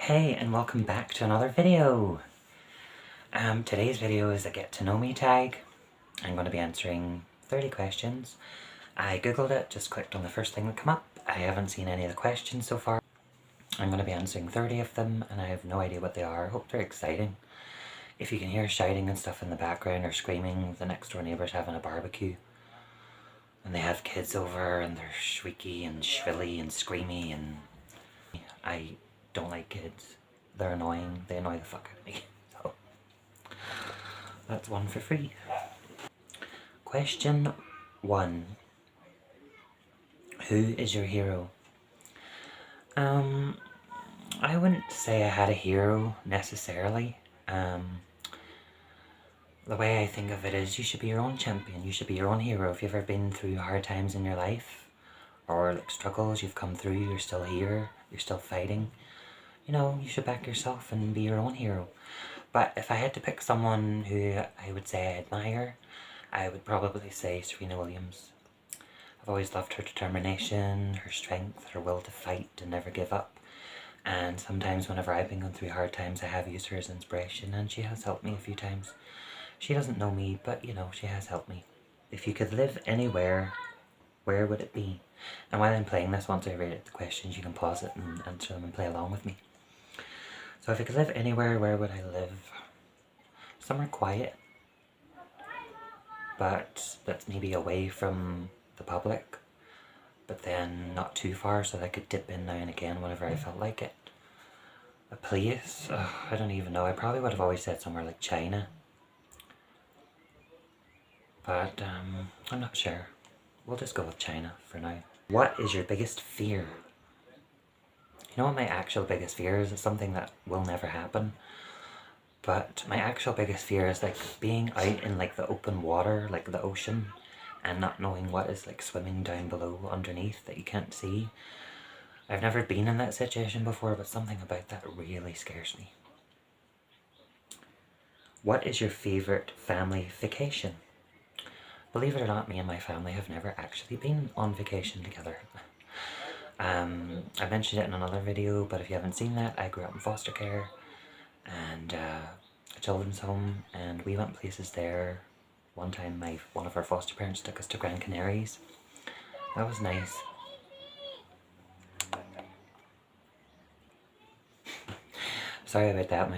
Hey, and welcome back to another video. Today's video is a get to know me tag. I'm going to be answering 30 questions. I googled it, just clicked on the first thing that came up. I haven't seen any of the questions so far. I'm going to be answering 30 of them and I have no idea what they are. I hope they're exciting. If you can hear shouting and stuff in the background or screaming, the next door neighbour's having a barbecue. And they have kids over and they're squeaky and shrilly and screamy, and I don't like kids. They're annoying. They annoy the fuck out of me. So that's one for free. Question 1. Who is your hero? I wouldn't say I had a hero necessarily. The way I think of it is you should be your own champion. You should be your own hero. If you've ever been through hard times in your life or like struggles you've come through, you're still here, you're still fighting. You know, you should back yourself and be your own hero. But if I had to pick someone who I would say I admire, I would probably say Serena Williams. I've always loved her determination, her strength, her will to fight and never give up. And sometimes whenever I've been going through hard times, I have used her as inspiration, and she has helped me a few times. She doesn't know me, but you know, she has helped me. If you could live anywhere, where would it be? And while I'm playing this, once I read the questions, you can pause it and answer them and play along with me. So if I could live anywhere, where would I live? Somewhere quiet, but that's maybe away from the public, but then not too far so that I could dip in now and again whenever I felt like it. A place? I don't even know. I probably would have always said somewhere like China. But I'm not sure. We'll just go with China for now. What is your biggest fear? You know what my actual biggest fear is? It's something that will never happen. But my actual biggest fear is like being out in like the open water, like the ocean, and not knowing what is like swimming down below underneath that you can't see. I've never been in that situation before, but something about that really scares me. What is your favourite family vacation? Believe it or not, me and my family have never actually been on vacation together. I mentioned it in another video, but if you haven't seen that, I grew up in foster care and a children's home, and we went places there. One time one of our foster parents took us to Gran Canaries. That was nice. Sorry about that,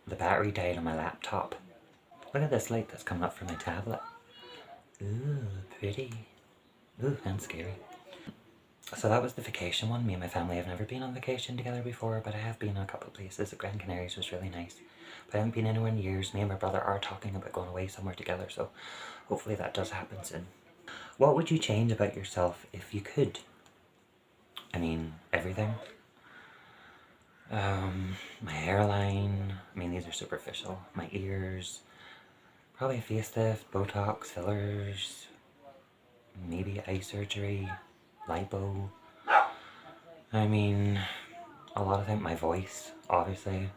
the battery died on my laptop. Look at this light that's coming up from my tablet. Ooh, pretty. Ooh, and scary. So that was the vacation one. Me and my family have never been on vacation together before, but I have been in a couple of places. The Gran Canaries was really nice. But I haven't been anywhere in years. Me and my brother are talking about going away somewhere together, so hopefully that does happen soon. What would you change about yourself if you could? I mean, everything. My hairline. I mean, these are superficial. My ears. Probably a facelift, Botox, fillers, maybe eye surgery, lipo. I mean, a lot of things. My voice, obviously.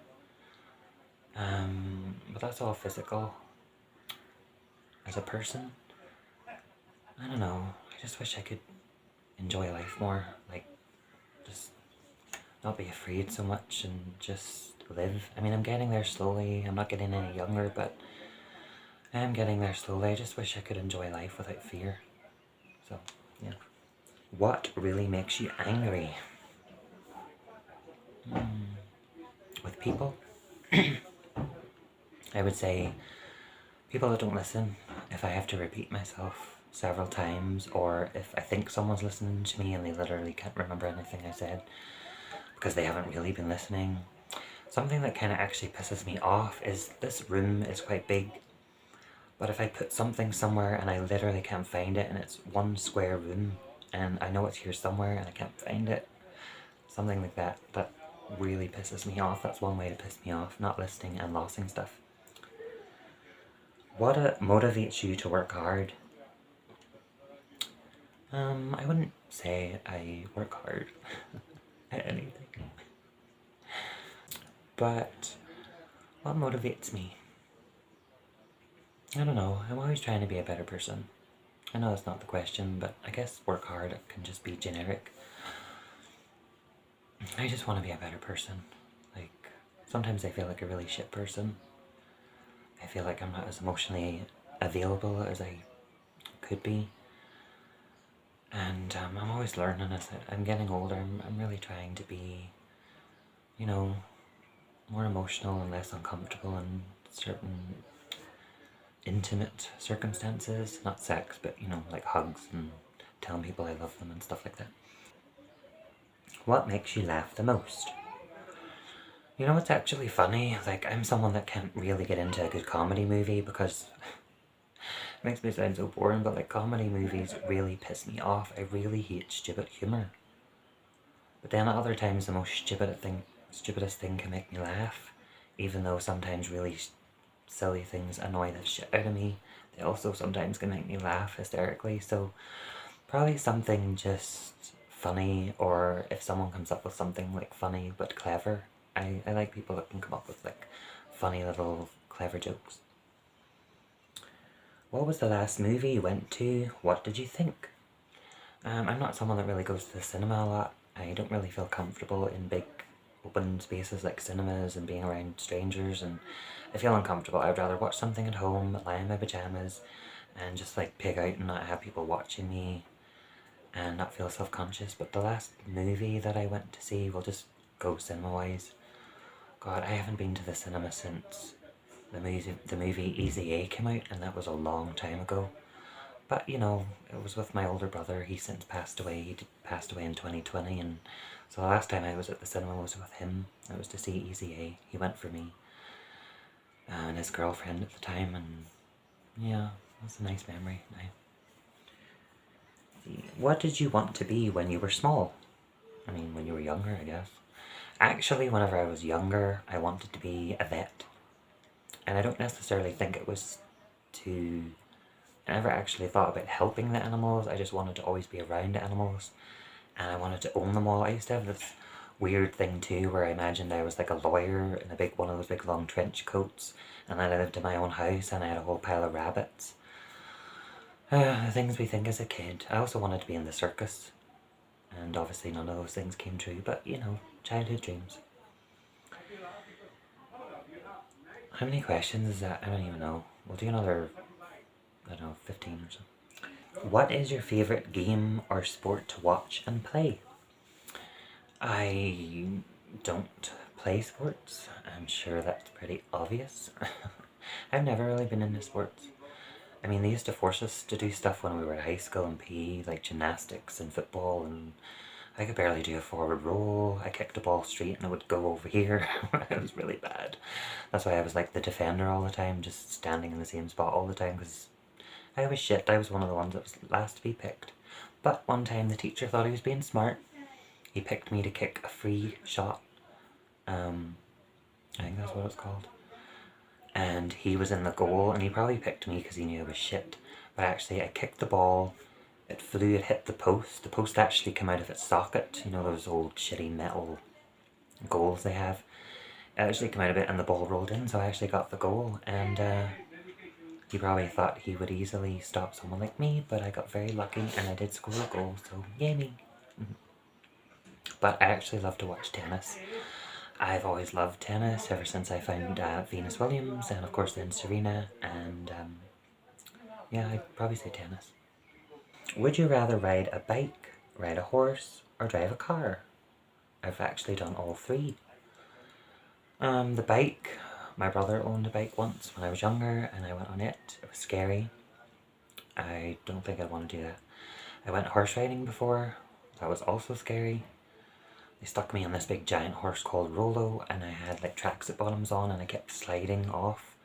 But that's all physical. As a person, I don't know. I just wish I could enjoy life more. Like, just not be afraid so much and just live. I mean, I'm getting there slowly. I'm not getting any younger, but I am getting there slowly. I just wish I could enjoy life without fear. So, yeah. What really makes you angry? With people? I would say people that don't listen. If I have to repeat myself several times, or if I think someone's listening to me and they literally can't remember anything I said because they haven't really been listening. Something that kind of actually pisses me off is this room is quite big, but if I put something somewhere and I literally can't find it, and it's one square room and I know it's here somewhere and I can't find it, something like that, that really pisses me off. That's one way to piss me off, not listening and losing stuff. What motivates you to work hard? I wouldn't say I work hard at anything. But what motivates me? I don't know. I'm always trying to be a better person. I know that's not the question, but I guess work hard can just be generic. I just want to be a better person. Like, sometimes I feel like a really shit person. I feel like I'm not as emotionally available as I could be. And I'm always learning as I'm getting older. I'm really trying to be, you know, more emotional and less uncomfortable in certain intimate circumstances. Not sex, but, like hugs and telling people I love them and stuff like that. What makes you laugh the most? You know what's actually funny? Like, I'm someone that can't really get into a good comedy movie because it makes me sound so boring, but like comedy movies really piss me off. I really hate stupid humour. But then at other times the most stupidest thing can make me laugh. Even though sometimes really silly things annoy the shit out of me, they also sometimes can make me laugh hysterically. So probably something just funny, or if someone comes up with something like funny but clever. I like people that can come up with like funny little clever jokes. What was the last movie you went to? What did you think? I'm not someone that really goes to the cinema a lot. I don't really feel comfortable in big open spaces like cinemas and being around strangers, and I feel uncomfortable. I'd rather watch something at home, lie in my pajamas, and just like pig out and not have people watching me and not feel self-conscious. But the last movie that I went to see, we'll just go cinema-wise. God, I haven't been to the cinema since the movie Easy A came out, and that was a long time ago. But it was with my older brother. He's since passed away. He passed away in 2020, and so the last time I was at the cinema was with him. It was to see Easy A. He went for me and his girlfriend at the time, and yeah, it was a nice memory. What did you want to be when you were small? I mean, when you were younger, I guess. Actually, whenever I was younger, I wanted to be a vet. And I don't necessarily think it was to... I never actually thought about helping the animals. I just wanted to always be around animals. And I wanted to own them all. I used to have this weird thing too where I imagined I was like a lawyer in one of those big long trench coats. And I lived in my own house and I had a whole pile of rabbits. The things we think as a kid. I also wanted to be in the circus. And obviously none of those things came true. But, childhood dreams. How many questions is that? I don't even know. We'll do another, I don't know, 15 or so. What is your favourite game or sport to watch and play? I don't play sports. I'm sure that's pretty obvious. I've never really been into sports. I mean, they used to force us to do stuff when we were in high school and PE, like gymnastics and football, and I could barely do a forward roll. I kicked a ball straight and it would go over here. It was really bad. That's why I was like the defender all the time, just standing in the same spot all the time, because I was shit. I was one of the ones that was last to be picked. But one time the teacher thought he was being smart. He picked me to kick a free shot. I think that's what it's called. And he was in the goal, and he probably picked me because he knew I was shit. But actually, I kicked the ball, it flew, it hit the post. The post actually came out of its socket, those old shitty metal goals they have. It actually came out of it and the ball rolled in, so I actually got the goal. And he probably thought he would easily stop someone like me, but I got very lucky and I did score a goal, so yay me. But I actually love to watch tennis. I've always loved tennis ever since I found Venus Williams, and of course then Serena, and yeah, I'd probably say tennis. Would you rather ride a bike, ride a horse, or drive a car? I've actually done all three. The bike, my brother owned a bike once when I was younger, and I went on it. It was scary. I don't think I'd want to do that. I went horse riding before. That was also scary. They stuck me on this big giant horse called Rolo, and I had like tracksuit bottoms on, and I kept sliding off.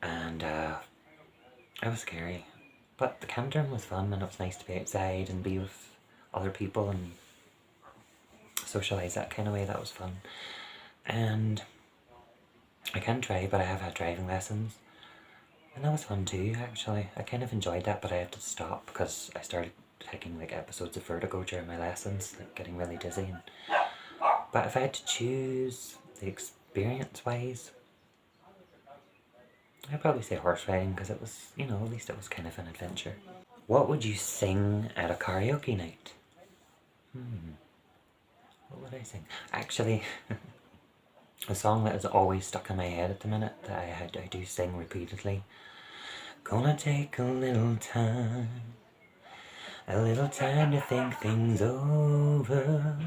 And it was scary. But the cantering was fun, and it was nice to be outside and be with other people and socialise that kind of way. That was fun. And I can drive, but I have had driving lessons. And that was fun too, actually. I kind of enjoyed that, but I had to stop because I started taking like episodes of vertigo during my lessons, like getting really dizzy. But if I had to choose the experience-wise, I'd probably say horse riding because it was, at least it was kind of an adventure. What would you sing at a karaoke night? What would would I sing? Actually, a song that is always stuck in my head at the minute that I do sing repeatedly. Gonna take a little time to think things over.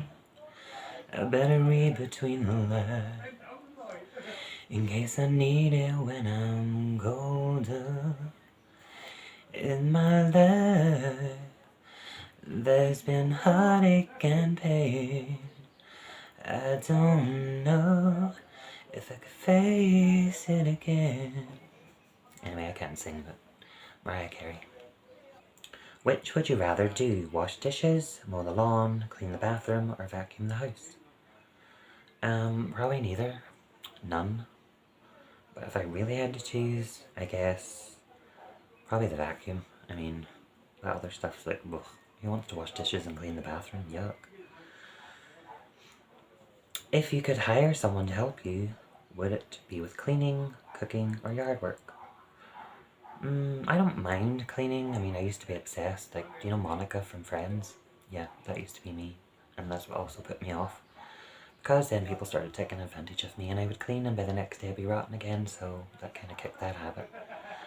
I better read between the lines in case I need it when I'm older. In my life, there's been heartache and pain. I don't know if I could face it again. Anyway, I can't sing, but Mariah Carey. Which would you rather do? Wash dishes, mow the lawn, clean the bathroom, or vacuum the house? Probably neither. None. But if I really had to choose, I guess probably the vacuum. I mean, that other stuff's like, ugh. Who wants to wash dishes and clean the bathroom? Yuck. If you could hire someone to help you, would it be with cleaning, cooking, or yard work? I don't mind cleaning. I mean, I used to be obsessed. Like, do you know Monica from Friends? Yeah, that used to be me. And that's what also put me off. Because then people started taking advantage of me and I would clean and by the next day I'd be rotten again, so that kind of kicked that habit.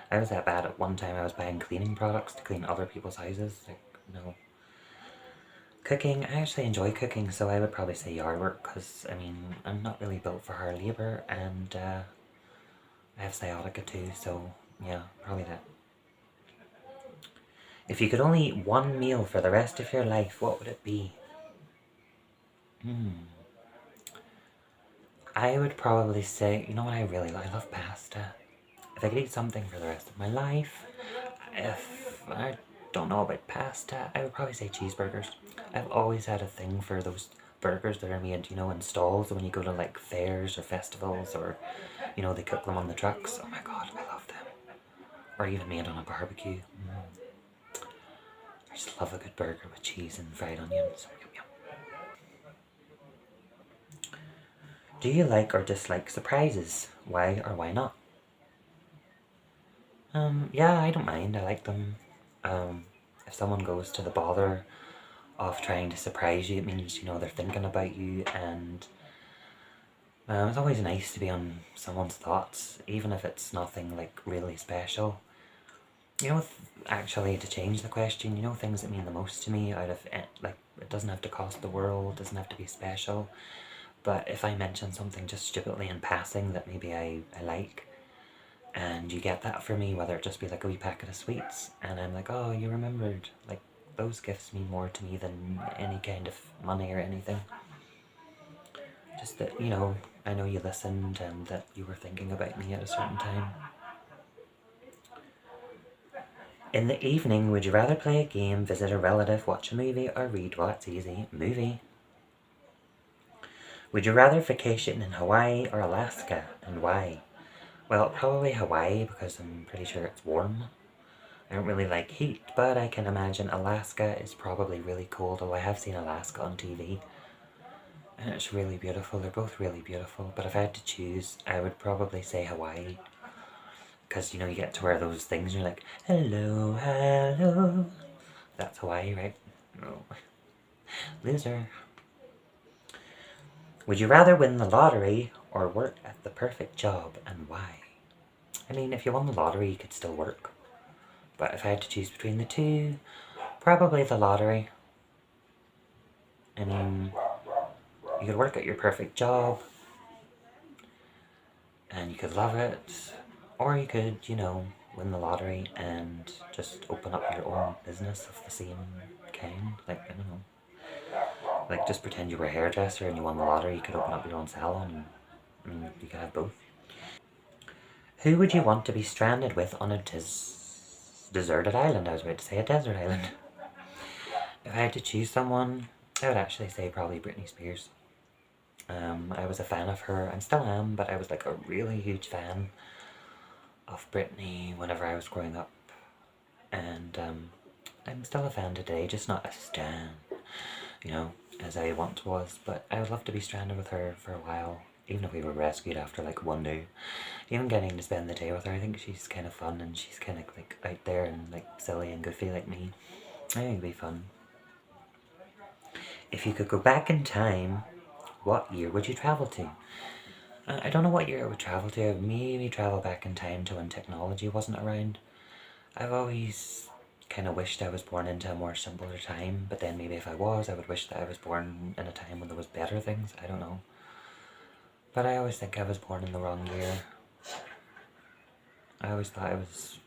I was that bad at one time I was buying cleaning products to clean other people's houses. Like, no. Cooking, I actually enjoy cooking, so I would probably say yard work because, I mean, I'm not really built for hard labour and I have sciatica too, so yeah, probably that. If you could only eat one meal for the rest of your life, what would it be? I would probably say, you know what I really like? I love pasta. If I could eat something for the rest of my life, if I don't know about pasta, I would probably say cheeseburgers. I've always had a thing for those burgers that are made, you know, in stalls when you go to like fairs or festivals or, you know, they cook them on the trucks. Oh my god, I love them. Or even made on a barbecue. I just love a good burger with cheese and fried onions. Yum, yum. Do you like or dislike surprises? Why or why not? Yeah, I don't mind. I like them. If someone goes to the bother of trying to surprise you, it means, you know, they're thinking about you, and it's always nice to be on someone's thoughts, even if it's nothing like really special. You know, actually, to change the question, you know, things that mean the most to me out of it, like, it doesn't have to cost the world, doesn't have to be special, but if I mention something just stupidly in passing that maybe I like, and you get that for me, whether it just be like a wee packet of sweets, and I'm like, oh, you remembered, like, those gifts mean more to me than any kind of money or anything. Just that, you know you listened and that you were thinking about me at a certain time. In the evening, would you rather play a game, visit a relative, watch a movie, or read? Well, that's easy. Movie. Would you rather vacation in Hawaii or Alaska, and why? Well, probably Hawaii because I'm pretty sure it's warm. I don't really like heat, but I can imagine Alaska is probably really cold, although I have seen Alaska on TV. And it's really beautiful. They're both really beautiful, but if I had to choose, I would probably say Hawaii. Because, you know, you get to wear those things and you're like, hello, hello. That's Hawaii, right? No. Loser. Would you rather win the lottery or work at the perfect job, and why? I mean, if you won the lottery, you could still work. But if I had to choose between the two, probably the lottery. I mean, you could work at your perfect job, and you could love it, or you could, you know, win the lottery and just open up your own business of the same kind. Like, I don't know. Like, just pretend you were a hairdresser and you won the lottery, you could open up your own salon, and you could have both. Who would you want to be stranded with on a deserted island? I was about to say a desert island. If I had to choose someone, I would actually say probably Britney Spears. I was a fan of her, and still am, but I was like a really huge fan of Britney whenever I was growing up. And I'm still a fan today, just not a stan, you know, as I once was. But I would love to be stranded with her for a while, even if we were rescued after like one day. Even getting to spend the day with her, I think she's kind of fun and she's kind of like out there and like silly and goofy like me. I think it'd be fun. If you could go back in time What year would you travel to? I don't know what year I would travel to. I would maybe travel back in time to when technology wasn't around. I've always kind of wished I was born into a more simpler time, but then maybe if I was, I would wish that I was born in a time when there was better things. I don't know. But I always think I was born in the wrong year. I always thought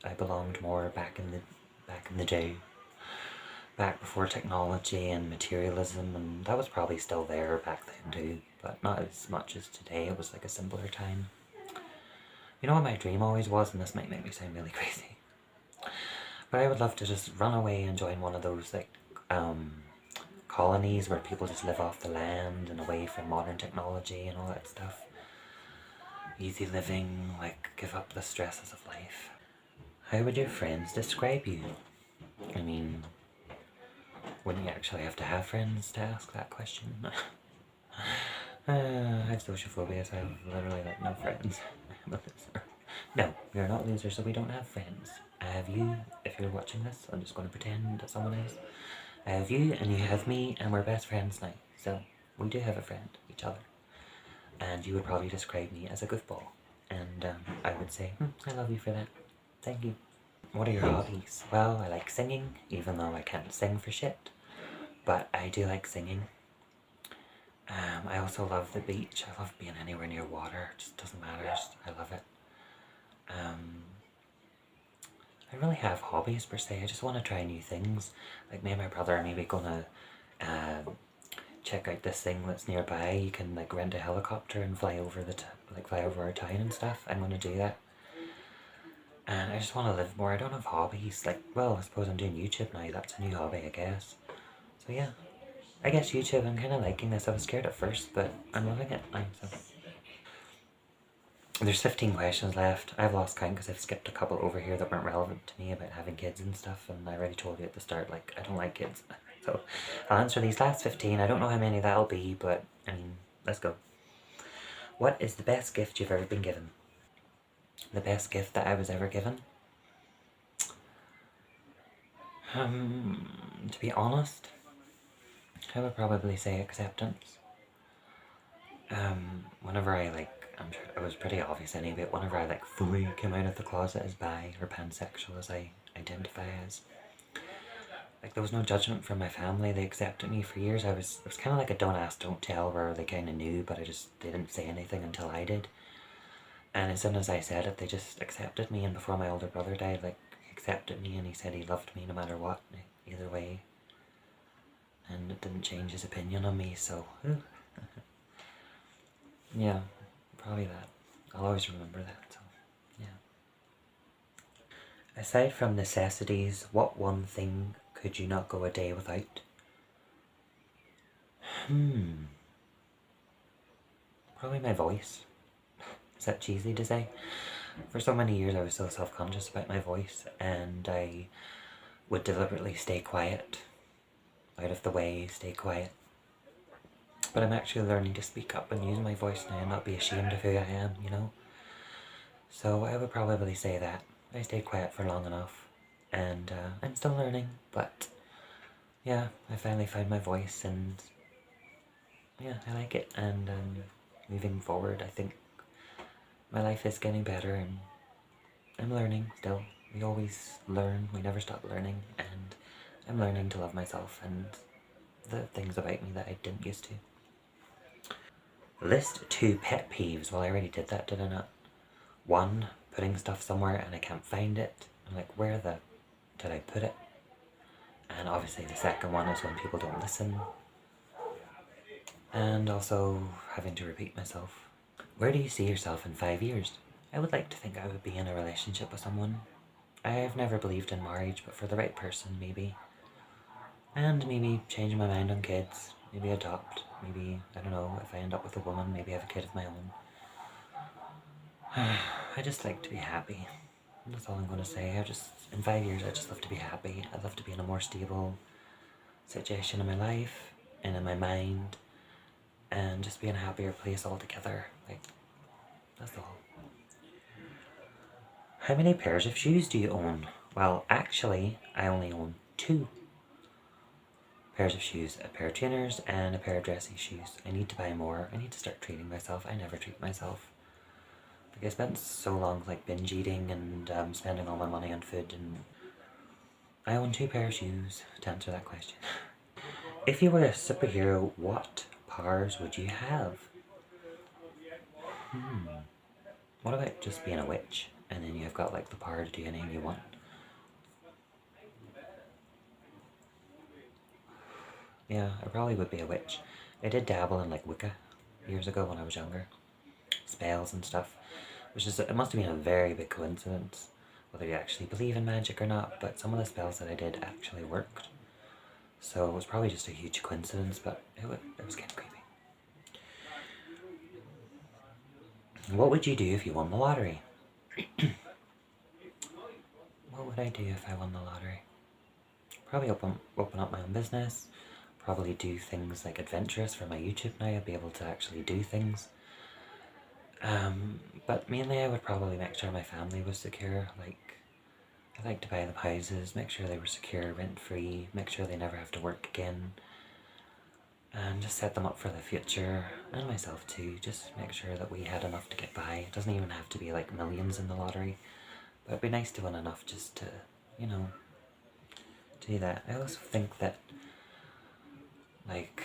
I belonged more back in the day. Back before technology and materialism, and that was probably still there back then too, but not as much as today. It was like a simpler time. You know what my dream always was, and this might make me sound really crazy, but I would love to just run away and join one of those like colonies where people just live off the land and away from modern technology and all that stuff. Easy living, like give up the stresses of life. How would your friends describe you? I mean, wouldn't you actually have to have friends to ask that question? I have social phobia, so I have literally like no friends. No, you're not losers, so we don't have friends. I have you. If you're watching this, I'm just going to pretend that someone is. I have you, and you have me, and we're best friends now. So we do have a friend, each other. And you would probably describe me as a goofball. And I would say, I love you for that. Thank you. What are your hobbies? Well, I like singing, even though I can't sing for shit. But I do like singing. I also love the beach. I love being anywhere near water. It just doesn't matter. I love it. I really have hobbies per se. I just want to try new things. Like me and my brother are maybe gonna check out this thing that's nearby. You can like rent a helicopter and fly over fly over our town and stuff. I'm gonna do that. And I just want to live more. I don't have hobbies. Like, well, I suppose I'm doing YouTube now. That's a new hobby, I guess. So yeah, I guess YouTube. I'm kind of liking this. I was scared at first, but I'm loving it now. So. There's 15 questions left. I've lost count because I've skipped a couple over here that weren't relevant to me about having kids and stuff, and I already told you at the start, like, I don't like kids. So I'll answer these last 15. I don't know how many that'll be, but, I mean, let's go. What is the best gift you've ever been given? The best gift that I was ever given? To be honest, I would probably say acceptance. Whenever I, I'm sure it was pretty obvious anyway, but whenever I, fully came out of the closet as bi or pansexual as I identify as, there was no judgment from my family. They accepted me for years. It was kind of like a don't ask, don't tell, where they kind of knew, but they didn't say anything until I did. And as soon as I said it, they just accepted me, and before my older brother died, he accepted me, and he said he loved me no matter what, either way. And it didn't change his opinion on me, so, yeah, probably that. I'll always remember that, so, yeah. Aside from necessities, what one thing could you not go a day without? Probably my voice. Is that cheesy to say? For so many years I was so self-conscious about my voice, and I would deliberately stay quiet, out of the way, stay quiet. But I'm actually learning to speak up and use my voice now and not be ashamed of who I am, you know? So I would probably say that. I stayed quiet for long enough, and I'm still learning, but yeah, I finally found my voice, and yeah, I like it, and moving forward, I think my life is getting better, and I'm learning still. We always learn, we never stop learning, and I'm learning to love myself and the things about me that I didn't used to. List 2 pet peeves. Well, I already did that, did I not? 1, putting stuff somewhere and I can't find it. I'm like, where did I put it? And obviously the second one is when people don't listen. And also having to repeat myself. Where do you see yourself in 5 years? I would like to think I would be in a relationship with someone. I've never believed in marriage, but for the right person, maybe. And maybe change my mind on kids. Maybe adopt. Maybe, I don't know, if I end up with a woman, maybe have a kid of my own. I just like to be happy. That's all I'm going to say. In 5 years, I just love to be happy. I'd love to be in a more stable situation in my life and in my mind, and just be in a happier place altogether. That's all. How many pairs of shoes do you own? Well, actually, I only own 2. pairs of shoes, a pair of trainers, and a pair of dressy shoes. I need to buy more. I need to start treating myself. I never treat myself. Like I spent so long like binge eating and spending all my money on food, and I own two pair of shoes to answer that question. If you were a superhero, what powers would you have? What about just being a witch and then you've got like the power to do anything you want? Yeah, I probably would be a witch. I did dabble in like Wicca years ago when I was younger, spells and stuff, which is, it must have been a very big coincidence whether you actually believe in magic or not, but some of the spells that I did actually worked. So it was probably just a huge coincidence, but it was kind of creepy. What would you do if you won the lottery? What would I do if I won the lottery? Probably open up my own business. Probably do things like adventurous for my YouTube now. I'd be able to actually do things. But mainly I would probably make sure my family was secure. Like, I'd like to buy them houses, make sure they were secure, rent free, make sure they never have to work again, and just set them up for the future, and myself too. Just make sure that we had enough to get by. It doesn't even have to be like millions in the lottery, but it'd be nice to win enough just to, you know, do that. I also think that like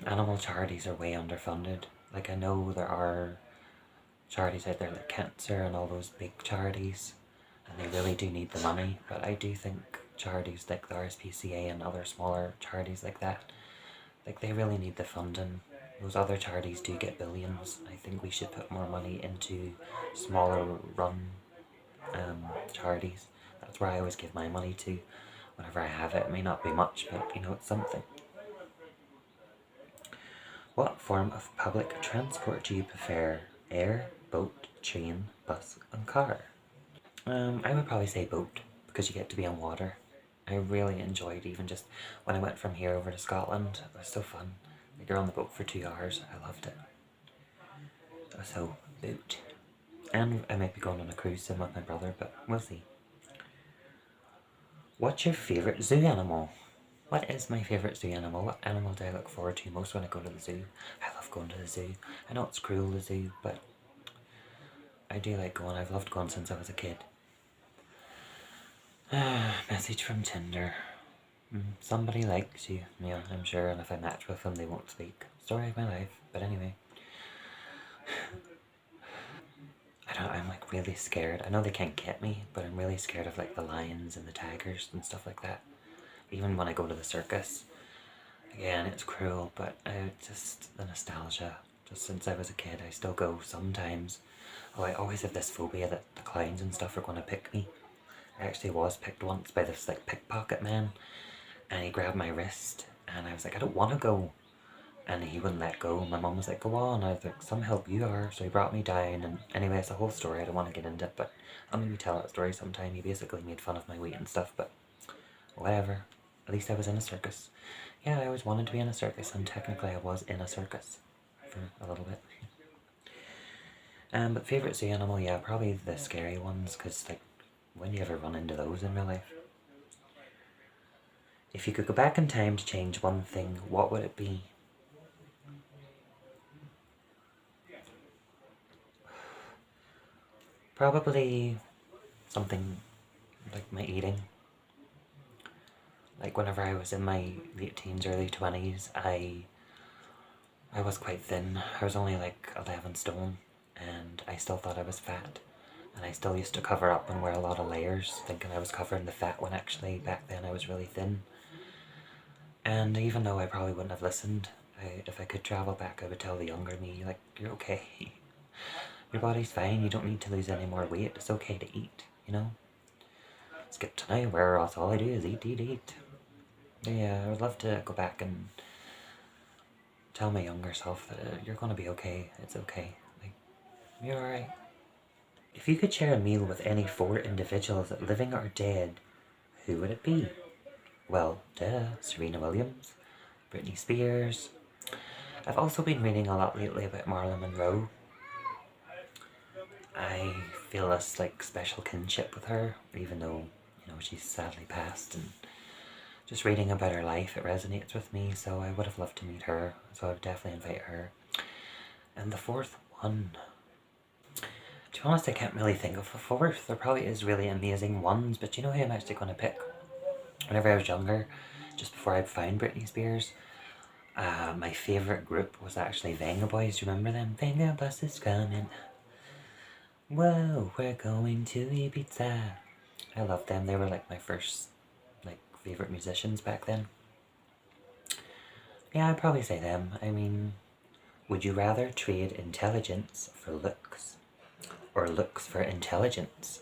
animal charities are way underfunded. Like I know there are charities out there like cancer and all those big charities, and they really do need the money, but I do think charities like the RSPCA and other smaller charities like that, like they really need the funding. Those other charities do get billions. I think we should put more money into smaller run charities. That's where I always give my money to whenever I have it. It may not be much, but you know, it's something. What form of public transport do you prefer? Air, boat, train, bus, and car? I would probably say boat, because you get to be on water. I really enjoyed even just when I went from here over to Scotland. It was so fun. Like you're on the boat for 2 hours. I loved it. So, boat. And I might be going on a cruise soon with my brother, but we'll see. What's your favourite zoo animal? What is my favourite zoo animal? What animal do I look forward to most when I go to the zoo? I love going to the zoo. I know it's cruel, the zoo, but I do like going. I've loved going since I was a kid. Message from Tinder. Somebody likes you. Yeah, I'm sure, and if I match with them, they won't speak. Story of my life. But anyway. I'm like really scared. I know they can't get me, but I'm really scared of like the lions and the tigers and stuff like that. Even when I go to the circus. Again, it's cruel, but just the nostalgia. Just since I was a kid, I still go sometimes. Oh, I always have this phobia that the clowns and stuff are going to pick me. I actually was picked once by this like pickpocket man, and he grabbed my wrist, and I was like, I don't want to go, and he wouldn't let go. My mum was like, go on. I was like, some help you are. So he brought me down, and anyway, it's a whole story. I don't want to get into it, but I'll maybe tell that story sometime. He basically made fun of my weight and stuff, but whatever. At least I was in a circus. Yeah, I always wanted to be in a circus, and technically I was in a circus for a little bit. But favourite zoo animal, yeah, probably the scary ones, because like, when do you ever run into those in real life? If you could go back in time to change one thing, what would it be? Probably something like my eating. Like whenever I was in my late teens, early 20s, I was quite thin. I was only like 11 stone, and I still thought I was fat. And I still used to cover up and wear a lot of layers, thinking I was covering the fat when actually back then I was really thin. And even though I probably wouldn't have listened, if I could travel back, I would tell the younger me, like, you're okay. Your body's fine, you don't need to lose any more weight. It's okay to eat, you know? Skip tonight, where else all I do is eat, eat, eat. Yeah, I would love to go back and tell my younger self that you're gonna be okay. It's okay. Like, you're alright. If you could share a meal with any four individuals, living or dead, who would it be? Well, duh, Serena Williams, Britney Spears. I've also been reading a lot lately about Marilyn Monroe. I feel this like special kinship with her, even though, you know, she's sadly passed, and just reading about her life, it resonates with me, so I would have loved to meet her, so I would definitely invite her. And the fourth one, to be honest, I can't really think of a fourth. There probably is really amazing ones, but you know who I'm actually going to pick? Whenever I was younger, just before I found Britney Spears, my favourite group was actually Venga Boys. Do you remember them? Venga Bus is coming. Whoa, we're going to Ibiza. I loved them. They were like my first favourite musicians back then. Yeah, I'd probably say them. I mean, would you rather trade intelligence for looks, or looks for intelligence?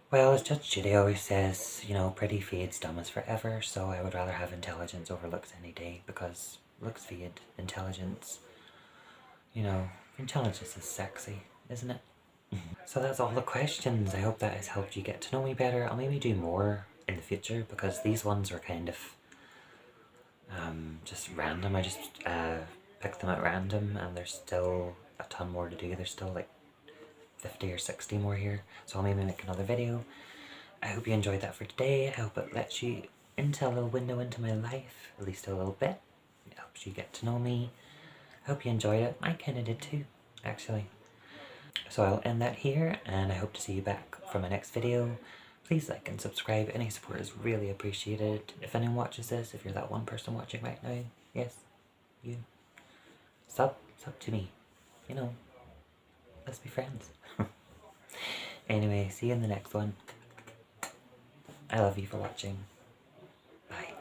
Well, as Judge Judy always says, you know, pretty fades, dumb is forever, so I would rather have intelligence over looks any day, because looks fade, intelligence, you know, intelligence is sexy, isn't it? So that's all the questions. I hope that has helped you get to know me better. I'll maybe do more in the future, because these ones are kind of just random. I just picked them at random, and there's still a ton more to do. There's still like 50 or 60 more here, so I'll maybe make another video. I hope you enjoyed that for today. I hope it lets you into a little window into my life, at least a little bit. It helps you get to know me. I hope you enjoyed it. I kinda did too, actually. So I'll end that here, and I hope to see you back for my next video. Please like and subscribe. Any support is really appreciated. If anyone watches this, if you're that one person watching right now, yes, you, sub to me. You know, let's be friends. Anyway, see you in the next one. I love you for watching. Bye.